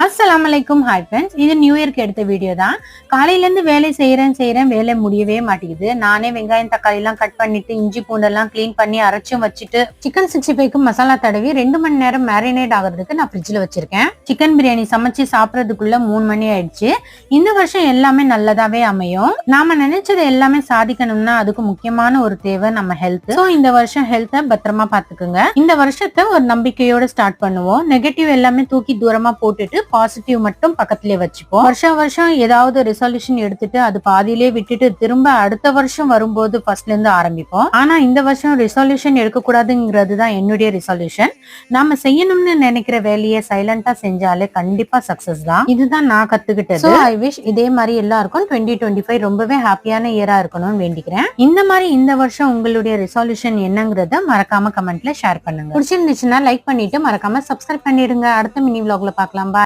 அஸ்ஸலாமலைக்கும். Hi friends, இது new இயர்க்கு எடுத்த வீடியோ தான். காலையில இருந்து வேலை செய்யறேன் வேலை முடியவே மாட்டேங்குது. நானே வெங்காயம் தக்காளி எல்லாம் கட் பண்ணிட்டு இஞ்சி பூண்டெல்லாம் கிளீன் பண்ணி அரைச்சும் வச்சுட்டு சிக்கன் 65க்கு மசாலா தடவி 2 மணி நேரம் மேரினேட் ஆகுறதுக்கு நான் ஃப்ரிட்ஜ்ல வச்சிருக்கேன். சிக்கன் பிரியாணி சமைச்சு சாப்பிடறதுக்குள்ள 3 மணி ஆயிடுச்சு. இந்த வருஷம் எல்லாமே நல்லதாவே அமையும். நாம நினைச்சது எல்லாமே சாதிக்கணும்னா அதுக்கு முக்கியமான ஒரு தேவை நம்ம ஹெல்த். சோ இந்த வருஷம் ஹெல்த்தை பத்திரமா பாத்துக்குங்க. இந்த வருஷத்தை ஒரு நம்பிக்கையோட ஸ்டார்ட் பண்ணுவோம். நெகட்டிவ் எல்லாமே தூக்கி தூரமா போட்டுட்டு பாசிட்டிவ் மட்டும் பக்கத்திலே வச்சுப்போம். வருஷம் ஏதாவது ரெசல்யூஷன் எடுத்துட்டு அது பாதியிலே விட்டுட்டு திரும்ப அடுத்த வருஷம் வரும்போது ஃபர்ஸ்ட்ல இருந்து ஆரம்பிப்போம். ஆனா இந்த வருஷம் ரெசல்யூஷன் எடுக்க கூடாதுங்கிறது தான் என்னுடைய ரெசல்யூஷன். நாம செய்யணும்னு நினைக்கிற வேலையை சைலண்டா செஞ்சாலே கண்டிப்பா சக்சஸ் தான். இதுதான் நான் கத்துக்கிட்டது. ஐ விஷ் இதே மாதிரி எல்லாருக்கும் 2025 ரொம்பவே ஹாப்பியான இயரா இருக்கணும்னு வேண்டிக்கிறேன். இந்த மாதிரி இந்த வருஷம் உங்களுடைய ரெசல்யூஷன் என்னங்கறத மறக்காம கமெண்ட்ல ஷேர் பண்ணுங்க. பிடிச்சிருந்துச்சுன்னா லைக் பண்ணிட்டு மறக்காம சப்ஸ்கிரைப் பண்ணிடுங்க. அடுத்த மினி vlogல பார்க்கலாம்.